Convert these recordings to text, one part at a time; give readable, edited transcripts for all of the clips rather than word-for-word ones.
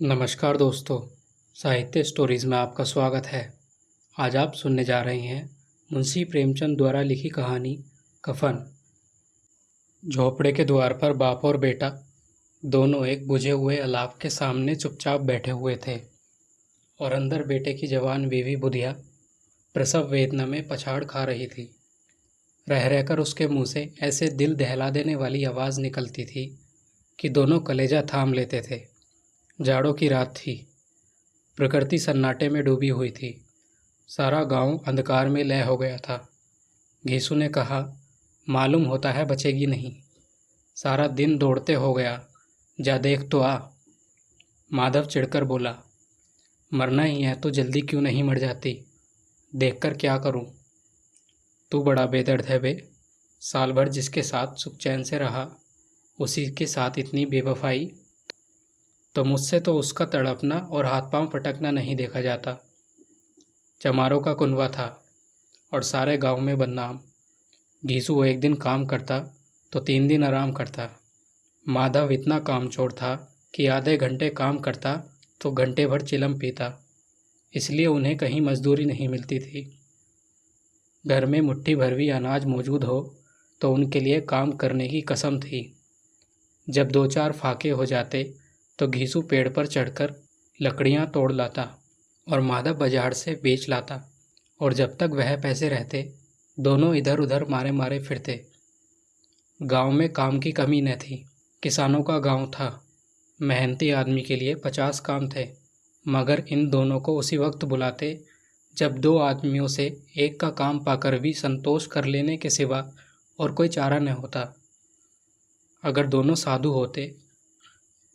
नमस्कार दोस्तों, साहित्य स्टोरीज में आपका स्वागत है। आज आप सुनने जा रहे हैं मुंशी प्रेमचंद द्वारा लिखी कहानी कफन। झोपड़े के द्वार पर बाप और बेटा दोनों एक बुझे हुए अलाव के सामने चुपचाप बैठे हुए थे और अंदर बेटे की जवान बीवी बुधिया प्रसव वेदना में पछाड़ खा रही थी। रह रहकर उसके मुंह से ऐसे दिल दहला देने वाली आवाज़ निकलती थी कि दोनों कलेजा थाम लेते थे। जाड़ों की रात थी। प्रकृति सन्नाटे में डूबी हुई थी। सारा गांव अंधकार में लय हो गया था। घीसू ने कहा, मालूम होता है बचेगी नहीं। सारा दिन दौड़ते हो गया, जा देख तो आ। माधव चिढ़कर बोला, मरना ही है तो जल्दी क्यों नहीं मर जाती? देखकर क्या करूं? तू बड़ा बेदर्द है बे। साल भर जिसके साथ सुख चैन से रहा, उसी के साथ इतनी बेवफाई। तो मुझसे तो उसका तड़पना और हाथ पांव पटकना नहीं देखा जाता। चमारों का कुनबा था और सारे गांव में बदनाम। घीसू एक दिन काम करता तो 3 दिन आराम करता। माधव इतना कामचोर था कि आधे घंटे काम करता तो घंटे भर चिलम पीता। इसलिए उन्हें कहीं मजदूरी नहीं मिलती थी। घर में मुट्ठी भर भी अनाज मौजूद हो तो उनके लिए काम करने की कसम थी। जब 2-4 फाके हो जाते तो घीसू पेड़ पर चढ़कर लकड़ियां तोड़ लाता और माधव बाजार से बेच लाता, और जब तक वह पैसे रहते दोनों इधर उधर मारे मारे फिरते। गांव में काम की कमी न थी। किसानों का गांव था। मेहनती आदमी के लिए 50 काम थे, मगर इन दोनों को उसी वक्त बुलाते जब 2 आदमियों से एक का काम पाकर भी संतोष कर लेने के सिवा और कोई चारा न होता। अगर दोनों साधु होते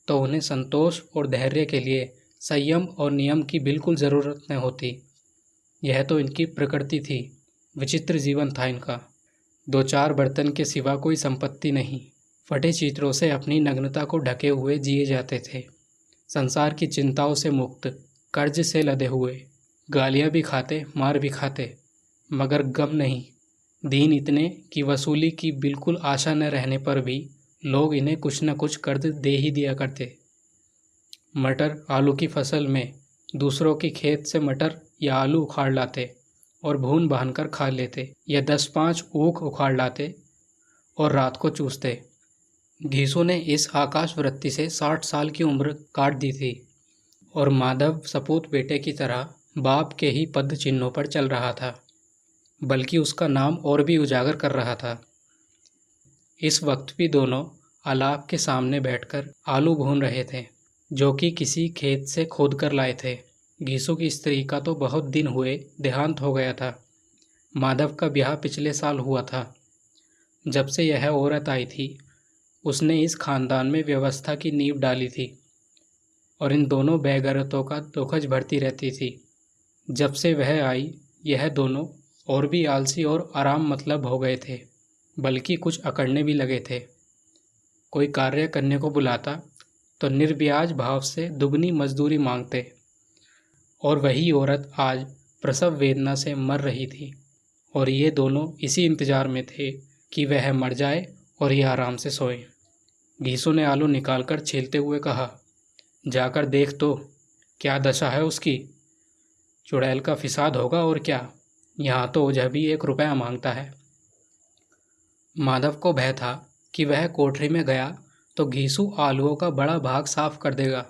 तो उन्हें संतोष और धैर्य के लिए संयम और नियम की बिल्कुल ज़रूरत न होती। यह तो इनकी प्रकृति थी। विचित्र जीवन था इनका। 2-4 बर्तन के सिवा कोई संपत्ति नहीं। फटे चित्रों से अपनी नग्नता को ढके हुए जिए जाते थे। संसार की चिंताओं से मुक्त, कर्ज से लदे हुए, गालियाँ भी खाते, मार भी खाते, मगर गम नहीं। दीन इतने कि वसूली की बिल्कुल आशा न रहने पर भी लोग इन्हें कुछ न कुछ कर्ज दे ही दिया करते। मटर आलू की फसल में दूसरों की खेत से मटर या आलू उखाड़ लाते और भून बांध कर खा लेते, या 10-5 ऊख उखाड़ लाते और रात को चूसते। घीसू ने इस आकाश वृत्ति से 60 साल की उम्र काट दी थी और माधव सपूत बेटे की तरह बाप के ही पद चिन्हों पर चल रहा था, बल्कि उसका नाम और भी उजागर कर रहा था। इस वक्त भी दोनों अलाव के सामने बैठकर आलू भून रहे थे, जो कि किसी खेत से खोद कर लाए थे। घीसू की स्त्री का तो बहुत दिन हुए देहांत हो गया था। माधव का ब्याह पिछले साल हुआ था। जब से यह औरत आई थी, उसने इस खानदान में व्यवस्था की नींव डाली थी और इन दोनों बेगैरतों का दोखज भरती रहती थी। जब से वह आई, यह दोनों और भी आलसी और आराम मतलब हो गए थे, बल्कि कुछ अकड़ने भी लगे थे। कोई कार्य करने को बुलाता तो निर्ब्याज भाव से दुगनी मजदूरी मांगते, और वही औरत आज प्रसव वेदना से मर रही थी और ये दोनों इसी इंतजार में थे कि वह मर जाए और ये आराम से सोए। घीसू ने आलू निकालकर छीलते हुए कहा, जाकर देख तो क्या दशा है उसकी। चुड़ैल का फिसाद होगा और क्या। यहाँ तो ओझा भी 1 रुपया मांगता है। माधव को भय था कि वह कोठरी में गया तो घीसू आलूओं का बड़ा भाग साफ कर देगा।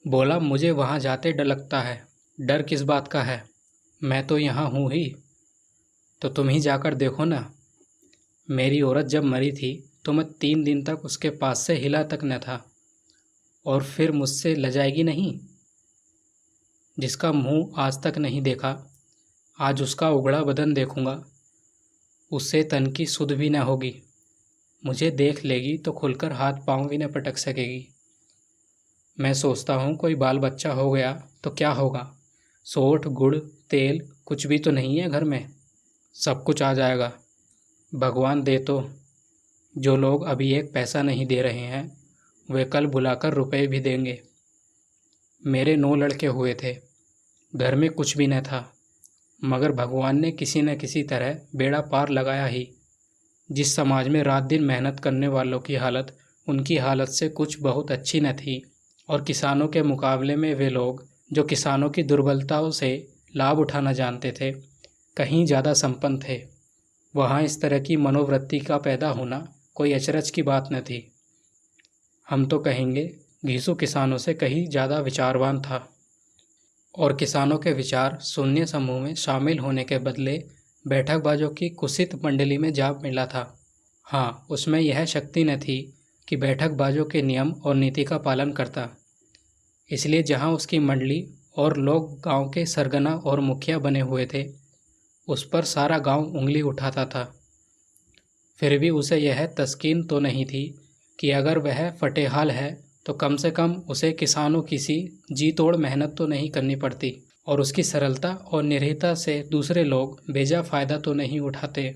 बोला, मुझे वहाँ जाते डर लगता है। डर किस बात का है, मैं तो यहाँ हूँ ही। तो तुम ही जाकर देखो ना। मेरी औरत जब मरी थी तो मैं 3 दिन तक उसके पास से हिला तक न था, और फिर मुझसे लजाएगी नहीं। जिसका मुंह आज तक नहीं देखा, आज उसका उगड़ा बदन देखूंगा। उससे तन की सुध भी न होगी। मुझे देख लेगी तो खुलकर हाथ पांव भी न पटक सकेगी। मैं सोचता हूँ कोई बाल बच्चा हो गया तो क्या होगा। सोंठ, गुड़, तेल कुछ भी तो नहीं है घर में। सब कुछ आ जाएगा, भगवान दे तो। जो लोग अभी 1 पैसा नहीं दे रहे हैं, वे कल बुलाकर रुपए भी देंगे। मेरे 9 लड़के हुए थे, घर में कुछ भी न था, मगर भगवान ने किसी न किसी तरह बेड़ा पार लगाया ही। जिस समाज में रात दिन मेहनत करने वालों की हालत उनकी हालत से कुछ बहुत अच्छी न थी, और किसानों के मुकाबले में वे लोग जो किसानों की दुर्बलताओं से लाभ उठाना जानते थे, कहीं ज़्यादा संपन्न थे। वहाँ इस तरह की मनोवृत्ति का पैदा होना कोई अचरज की बात न थी। हम तो कहेंगे घीसू किसानों से कहीं ज़्यादा विचारवान था और किसानों के विचार शून्य समूह में शामिल होने के बदले बैठकबाजों की कुत्सित मंडली में जा मिला था। हाँ, उसमें यह शक्ति न थी कि बैठकबाजों के नियम और नीति का पालन करता। इसलिए जहाँ उसकी मंडली और लोग गांव के सरगना और मुखिया बने हुए थे, उस पर सारा गांव उंगली उठाता था। फिर भी उसे यह तस्कीन तो नहीं थी कि अगर वह फटेहाल है तो कम से कम उसे किसानों की सी जी तोड़ मेहनत तो नहीं करनी पड़ती और उसकी सरलता और निर्भीकता से दूसरे लोग बेजा फ़ायदा तो नहीं उठाते।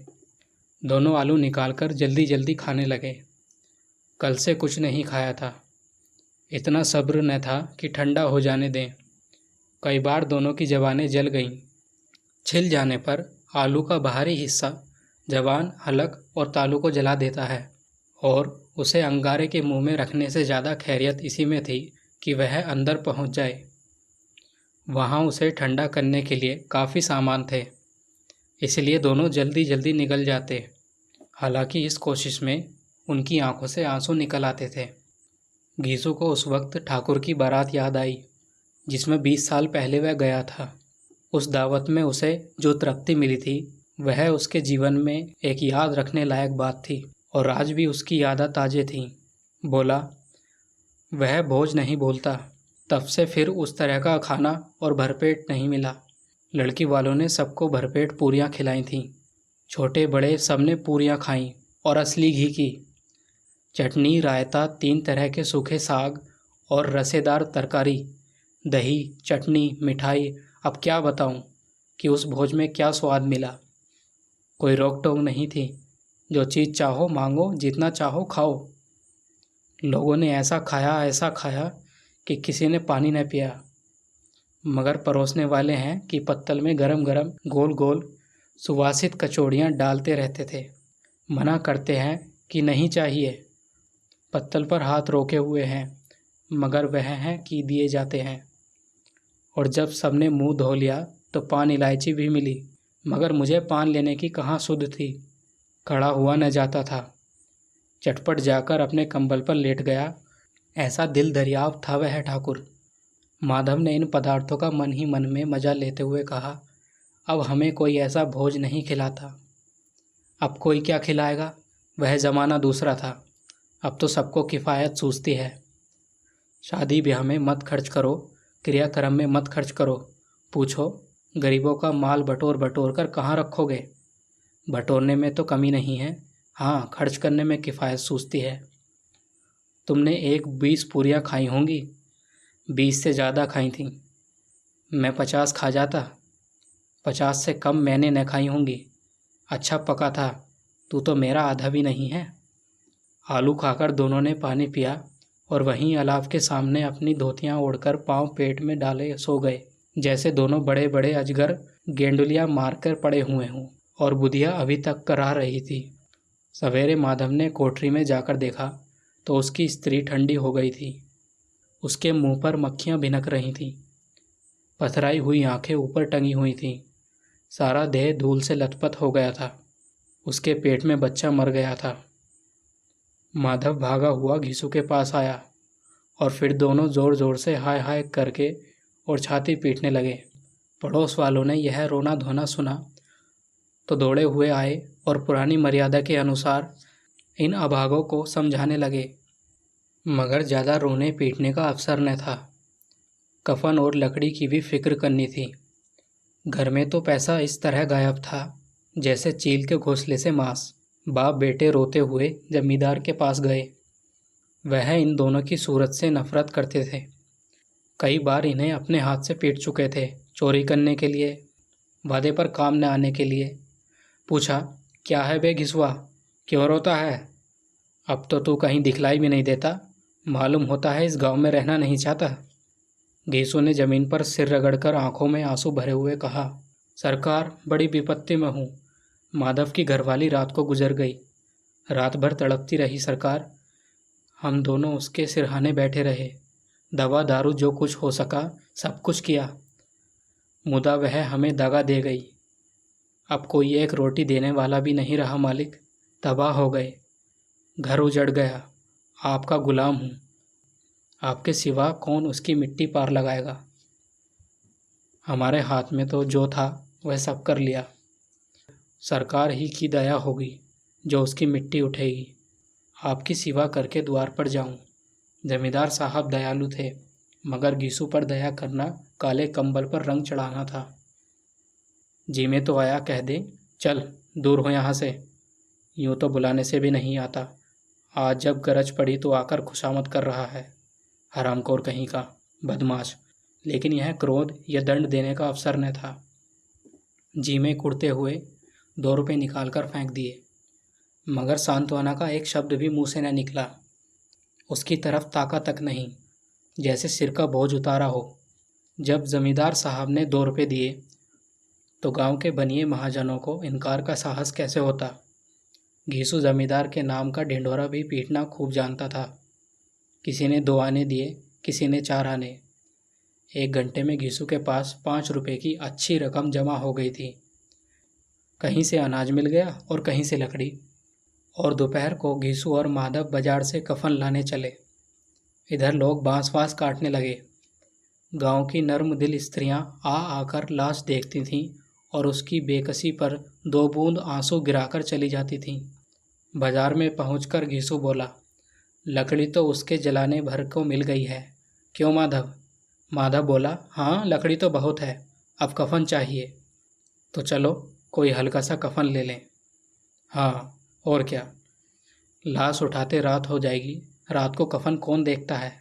दोनों आलू निकालकर जल्दी जल्दी खाने लगे। कल से कुछ नहीं खाया था। इतना सब्र न था कि ठंडा हो जाने दें। कई बार दोनों की ज़बानें जल गईं। छिल जाने पर आलू का बाहरी हिस्सा ज़बान, हलक और तालू को जला देता है और उसे अंगारे के मुंह में रखने से ज़्यादा खैरियत इसी में थी कि वह अंदर पहुंच जाए। वहां उसे ठंडा करने के लिए काफ़ी सामान थे, इसलिए दोनों जल्दी जल्दी निकल जाते। हालांकि इस कोशिश में उनकी आंखों से आंसू निकल आते थे। घीसू को उस वक्त ठाकुर की बारात याद आई जिसमें 20 साल पहले वह गया था। उस दावत में उसे जो तृप्ति मिली थी वह उसके जीवन में एक याद रखने लायक बात थी और आज भी उसकी यादें ताज़े थीं। बोला, वह भोज नहीं बोलता। तब से फिर उस तरह का खाना और भरपेट नहीं मिला। लड़की वालों ने सबको भरपेट पूरियां खिलाई थीं। छोटे बड़े सबने पूरियां खाईं और असली घी की। चटनी, रायता, 3 तरह के सूखे साग और रसेदार तरकारी, दही, चटनी, मिठाई। अब क्या बताऊं कि उस भोज में क्या स्वाद मिला। कोई रोक टोक नहीं थी। जो चीज़ चाहो मांगो, जितना चाहो खाओ। लोगों ने ऐसा खाया कि किसी ने पानी न पिया। मगर परोसने वाले हैं कि पत्तल में गरम गरम गोल गोल सुवासित कचौड़ियाँ डालते रहते थे। मना करते हैं कि नहीं चाहिए। पत्तल पर हाथ रोके हुए हैं, मगर वह हैं कि दिए जाते हैं। और जब सबने मुंह धो लिया तो पान इलायची भी मिली, मगर मुझे पान लेने की कहाँ सुध थी। खड़ा हुआ न जाता था। चटपट जाकर अपने कंबल पर लेट गया। ऐसा दिल दरियाव था वह ठाकुर। माधव ने इन पदार्थों का मन ही मन में मजा लेते हुए कहा, अब हमें कोई ऐसा भोज नहीं खिलाता। अब कोई क्या खिलाएगा। वह ज़माना दूसरा था। अब तो सबको किफ़ायत सूझती है। शादी ब्याह में मत खर्च करो, क्रियाक्रम में मत खर्च करो। पूछो, गरीबों का माल बटोर बटोर कर कहाँ रखोगे। बटोरने में तो कमी नहीं है, हाँ खर्च करने में किफ़ायत सूझती है। तुमने 20 पूरियाँ खाई होंगी, 20 से ज़्यादा खाई थीं। मैं 50 खा जाता। 50 से कम मैंने न खाई होंगी। अच्छा पका था, तू तो मेरा आधा भी नहीं है। आलू खाकर दोनों ने पानी पिया और वहीं अलाव के सामने अपनी धोतियां ओढ़कर पांव पेट में डाले सो गए, जैसे दोनों बड़े बड़े अजगर गेंडुलियां मारकर पड़े हुए हों और बुधिया अभी तक कराह रही थी। सवेरे माधव ने कोठरी में जाकर देखा तो उसकी स्त्री ठंडी हो गई थी। उसके मुंह पर मक्खियां भिनक रही थीं। पथराई हुई आंखें ऊपर टंगी हुई थीं। सारा देह धूल से लथपथ हो गया था। उसके पेट में बच्चा मर गया था। माधव भागा हुआ घीसू के पास आया और फिर दोनों ज़ोर ज़ोर से हाय हाय करके और छाती पीटने लगे। पड़ोस वालों ने यह रोना धोना सुना तो दौड़े हुए आए और पुरानी मर्यादा के अनुसार इन अभागों को समझाने लगे, मगर ज़्यादा रोने पीटने का अवसर न था। कफन और लकड़ी की भी फिक्र करनी थी। घर में तो पैसा इस तरह गायब था जैसे चील के घोंसले से मांस। बाप बेटे रोते हुए जमींदार के पास गए। वह इन दोनों की सूरत से नफरत करते थे। कई बार इन्हें अपने हाथ से पीट चुके थे, चोरी करने के लिए, वादे पर काम न आने के लिए। पूछा, क्या है बे घिसुआ, क्यों रोता है। अब तो तू कहीं दिखलाई भी नहीं देता, मालूम होता है इस गांव में रहना नहीं चाहता। घीसू ने जमीन पर सिर रगड़कर आंखों में आंसू भरे हुए कहा, सरकार बड़ी विपत्ति में हूँ। माधव की घरवाली रात को गुजर गई। रात भर तड़पती रही सरकार। हम दोनों उसके सिरहाने बैठे रहे। दवा दारू जो कुछ हो सका सब कुछ किया, मुदा वह हमें दगा दे गई। अब कोई एक रोटी देने वाला भी नहीं रहा मालिक, तबाह हो गए, घर उजड़ गया। आपका गुलाम हूँ, आपके सिवा कौन उसकी मिट्टी पार लगाएगा। हमारे हाथ में तो जो था वह सब कर लिया, सरकार ही की दया होगी जो उसकी मिट्टी उठेगी। आपकी सेवा करके द्वार पर जाऊं। जमींदार साहब दयालु थे, मगर गीसू पर दया करना काले कंबल पर रंग चढ़ाना था। जी में तो आया कह दे, चल दूर हो यहाँ से। यूँ तो बुलाने से भी नहीं आता, आज जब गरज पड़ी तो आकर खुशामद कर रहा है। हरामखोर कहीं का, बदमाश। लेकिन यह क्रोध या दंड देने का अवसर न था। जी में कुड़ते हुए 2 रुपये निकाल कर फेंक दिए, मगर सांत्वना का एक शब्द भी मुंह से न निकला। उसकी तरफ ताका तक नहीं, जैसे सिर का बोझ उतारा हो। जब जमींदार साहब ने 2 रुपये दिए तो गांव के बनिए महाजनों को इनकार का साहस कैसे होता। घीसू जमींदार के नाम का ढिंढोरा भी पीटना खूब जानता था। किसी ने 2 आने दिए, किसी ने 4 आने। 1 घंटे में घीसू के पास 5 रुपये की अच्छी रकम जमा हो गई थी। कहीं से अनाज मिल गया और कहीं से लकड़ी। और दोपहर को घीसू और माधव बाजार से कफन लाने चले। इधर लोग बांस वास काटने लगे। गांव की नर्म दिल स्त्रियां आ आकर लाश देखती थीं और उसकी बेकसी पर 2 बूंद आंसू गिराकर चली जाती थीं। बाजार में पहुंचकर घीसू बोला, लकड़ी तो उसके जलाने भर को मिल गई है, क्यों माधव? माधव बोला, हाँ लकड़ी तो बहुत है, अब कफन चाहिए। तो चलो कोई हल्का सा कफन ले लें। हाँ और क्या, लाश उठाते रात हो जाएगी, रात को कफन कौन देखता है।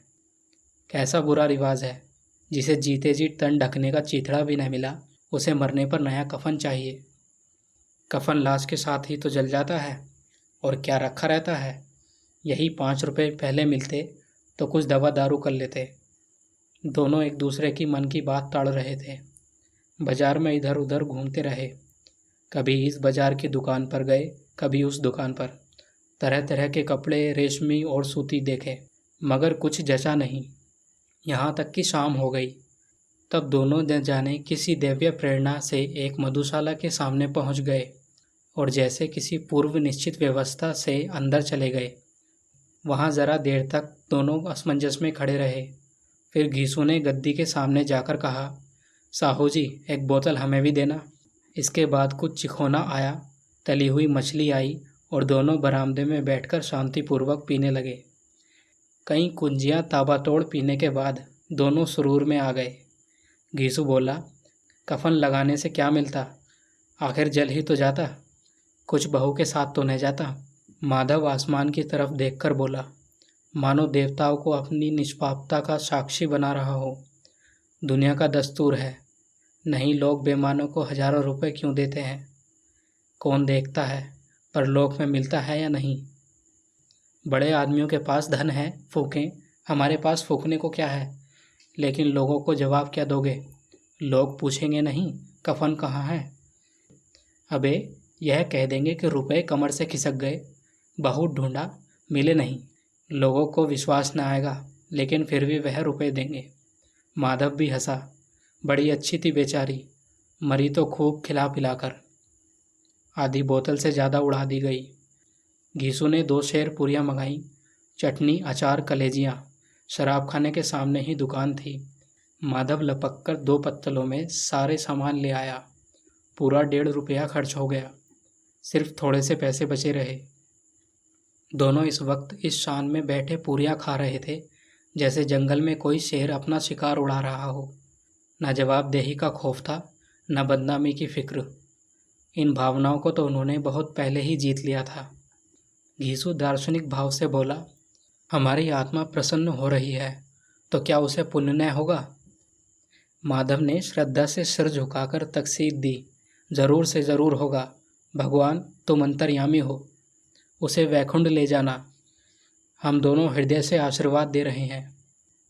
कैसा बुरा रिवाज है, जिसे जीते जी तन ढकने का चीथड़ा भी न मिला, उसे मरने पर नया कफन चाहिए। कफन लाश के साथ ही तो जल जाता है, और क्या रखा रहता है। यही 5 रुपये पहले मिलते तो कुछ दवा दारू कर लेते। दोनों एक दूसरे की मन की बात ताड़ रहे थे। बाजार में इधर उधर घूमते रहे, कभी इस बाजार की दुकान पर गए, कभी उस दुकान पर। तरह तरह के कपड़े, रेशमी और सूती देखे, मगर कुछ जचा नहीं। यहाँ तक कि शाम हो गई। तब दोनों न जाने किसी दिव्य प्रेरणा से एक मधुशाला के सामने पहुँच गए और जैसे किसी पूर्व निश्चित व्यवस्था से अंदर चले गए। वहाँ ज़रा देर तक दोनों असमंजस में खड़े रहे। फिर घीसू ने गद्दी के सामने जाकर कहा, साहू जी एक बोतल हमें भी देना। इसके बाद कुछ चिखोना आया, तली हुई मछली आई और दोनों बरामदे में बैठकर शांतिपूर्वक पीने लगे। कई कुंजियाँ ताबड़तोड़ पीने के बाद दोनों सुरूर में आ गए। घीसू बोला, कफन लगाने से क्या मिलता, आखिर जल ही तो जाता, कुछ बहू के साथ तो न जाता। माधव आसमान की तरफ देखकर बोला, मानो देवताओं को अपनी निष्पापता का साक्षी बना रहा हो। दुनिया का दस्तूर है, नहीं लोग बेमानों को हजारों रुपए क्यों देते हैं। कौन देखता है परलोक में मिलता है या नहीं। बड़े आदमियों के पास धन है, फूकें, हमारे पास फूकने को क्या है। लेकिन लोगों को जवाब क्या दोगे? लोग पूछेंगे नहीं कफन कहाँ है, अबे यह कह देंगे कि रुपए कमर से खिसक गए, बहुत ढूंढा मिले नहीं। लोगों को विश्वास न आएगा, लेकिन फिर भी वह रुपए देंगे। माधव भी हंसा, बड़ी अच्छी थी बेचारी, मरी तो खूब खिला पिलाकर। आधी बोतल से ज़्यादा उड़ा दी गई। घीसू ने 2 शेर पूरियाँ मंगाई, चटनी, अचार, कलेजियाँ। शराब खाने के सामने ही दुकान थी। माधव लपक कर 2 पत्तलों में सारे सामान ले आया। पूरा 1.5 रुपया खर्च हो गया, सिर्फ थोड़े से पैसे बचे रहे। दोनों इस वक्त इस शान में बैठे पूरियाँ खा रहे थे जैसे जंगल में कोई शेर अपना शिकार उड़ा रहा हो। न जवाबदेही का खौफ था, न बदनामी की फिक्र। इन भावनाओं को तो उन्होंने बहुत पहले ही जीत लिया था। घीसू दार्शनिक भाव से बोला, हमारी आत्मा प्रसन्न हो रही है तो क्या उसे पुण्य न होगा। माधव ने श्रद्धा से सिर झुकाकर तकसीद दी, जरूर से ज़रूर होगा। भगवान तुम अंतर्यामी हो, उसे वैकुंठ ले जाना। हम दोनों हृदय से आशीर्वाद दे रहे हैं।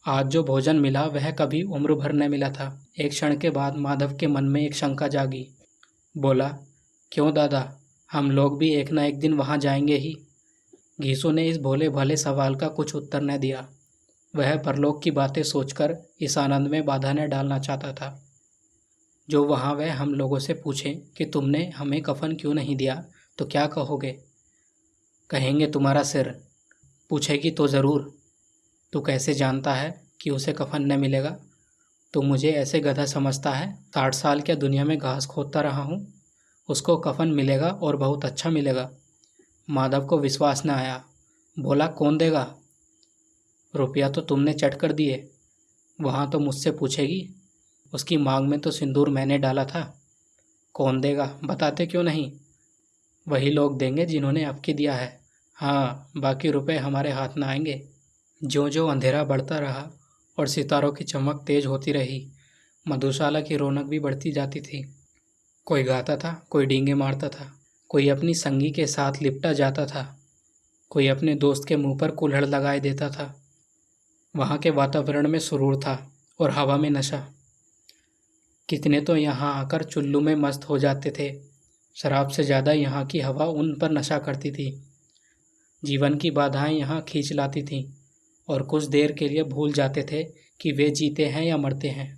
आज जो भोजन मिला वह कभी उम्र भर न मिला था। एक क्षण के बाद माधव के मन में एक शंका जागी। बोला, क्यों दादा, हम लोग भी एक न एक दिन वहाँ जाएंगे ही। घीसू ने इस भोले भाले सवाल का कुछ उत्तर न दिया। वह परलोक की बातें सोचकर इस आनंद में बाधा न डालना चाहता था। जो वहाँ वह हम लोगों से पूछे कि तुमने हमें कफन क्यों नहीं दिया, तो क्या कहोगे? कहेंगे तुम्हारा सिर। पूछेगी तो ज़रूर, तू कैसे जानता है कि उसे कफन न मिलेगा? तो मुझे ऐसे गधा समझता है? 60 साल क्या दुनिया में घास खोदता रहा हूँ। उसको कफन मिलेगा और बहुत अच्छा मिलेगा। माधव को विश्वास न आया। बोला, कौन देगा? रुपया तो तुमने चट कर दिए। वहाँ तो मुझसे पूछेगी। उसकी मांग में तो सिंदूर मैंने डाला था। कौन देगा, बताते क्यों नहीं? वही लोग देंगे जिन्होंने आपके दिया है। हाँ, बाकी रुपए हमारे हाथ न आएंगे। ज्यों ज्यों अंधेरा बढ़ता रहा और सितारों की चमक तेज होती रही, मधुशाला की रौनक भी बढ़ती जाती थी। कोई गाता था, कोई डींगे मारता था, कोई अपनी संगी के साथ लिपटा जाता था, कोई अपने दोस्त के मुंह पर कुल्हड़ लगाए देता था। वहाँ के वातावरण में सुरूर था और हवा में नशा। कितने तो यहाँ आकर चुल्लू में मस्त हो जाते थे। शराब से ज़्यादा यहाँ की हवा उन पर नशा करती थी। जीवन की बाधाएं यहाँ खींच लाती थीं और कुछ देर के लिए भूल जाते थे कि वे जीते हैं या मरते हैं,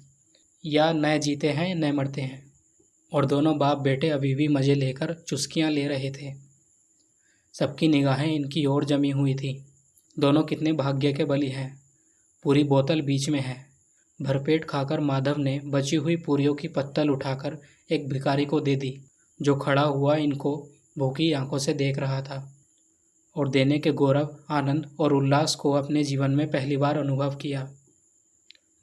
या न जीते हैं न मरते हैं। और दोनों बाप बेटे अभी भी मज़े लेकर चुस्कियाँ ले रहे थे। सबकी निगाहें इनकी ओर जमी हुई थी। दोनों कितने भाग्य के बली हैं। पूरी बोतल बीच में है। भरपेट खाकर माधव ने बची हुई पूरियों की पत्तल उठाकर एक भिखारी को दे दी, जो खड़ा हुआ इनको भूखी आंखों से देख रहा था और देने के गौरव, आनंद और उल्लास को अपने जीवन में पहली बार अनुभव किया।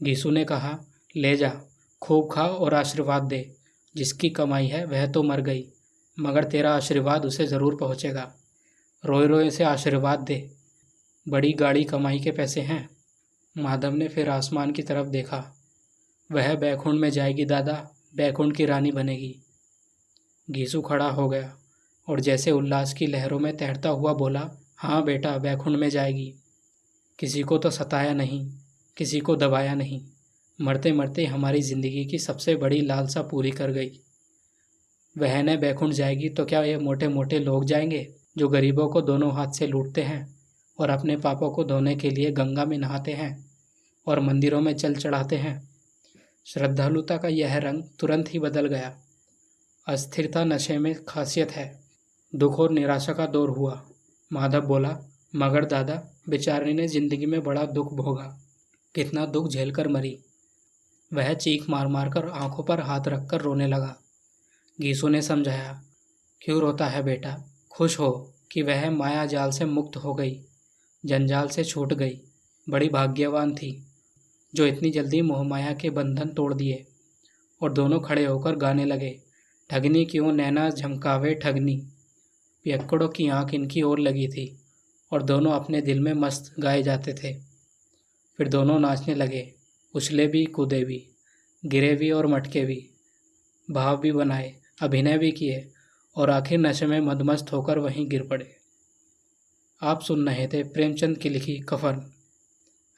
गीसू ने कहा, ले जा, खूब खा और आशीर्वाद दे। जिसकी कमाई है वह तो मर गई, मगर तेरा आशीर्वाद उसे ज़रूर पहुँचेगा। रोए रोए से आशीर्वाद दे, बड़ी गाड़ी कमाई के पैसे हैं। माधव ने फिर आसमान की तरफ देखा। वह बैकुंठ में जाएगी दादा, बैकुंठ की रानी बनेगी। गीसू खड़ा हो गया और जैसे उल्लास की लहरों में तैरता हुआ बोला, हाँ बेटा, बैकुंठ में जाएगी। किसी को तो सताया नहीं, किसी को दबाया नहीं। मरते मरते हमारी ज़िंदगी की सबसे बड़ी लालसा पूरी कर गई। वह न बैकुंठ जाएगी तो क्या ये मोटे मोटे लोग जाएंगे, जो गरीबों को दोनों हाथ से लूटते हैं और अपने पापों को धोने के लिए गंगा में नहाते हैं और मंदिरों में जल चढ़ाते हैं। श्रद्धालुता का यह रंग तुरंत ही बदल गया। अस्थिरता नशे में खासियत है। दुख और निराशा का दौर हुआ। माधव बोला, मगर दादा, बेचारी ने जिंदगी में बड़ा दुख भोगा, कितना दुख झेलकर मरी। वह चीख मार मार कर आंखों पर हाथ रखकर रोने लगा। गीसू ने समझाया, क्यों रोता है बेटा, खुश हो कि वह माया जाल से मुक्त हो गई, जंजाल से छूट गई। बड़ी भाग्यवान थी जो इतनी जल्दी मोहमाया के बंधन तोड़ दिए। और दोनों खड़े होकर गाने लगे, ठगनी क्यों नैना झमकावे ठगनी। पियक्कड़ों की आंख इनकी ओर लगी थी और दोनों अपने दिल में मस्त गाए जाते थे। फिर दोनों नाचने लगे, उछले भी, कूदे भी, गिरे भी और मटके भी, भाव भी बनाए, अभिनय भी किए और आखिर नशे में मदमस्त होकर वहीं गिर पड़े। आप सुन रहे थे प्रेमचंद की लिखी कफन।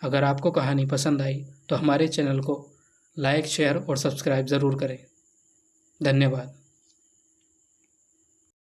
अगर आपको कहानी पसंद आई तो हमारे चैनल को लाइक, शेयर और सब्सक्राइब ज़रूर करें। धन्यवाद।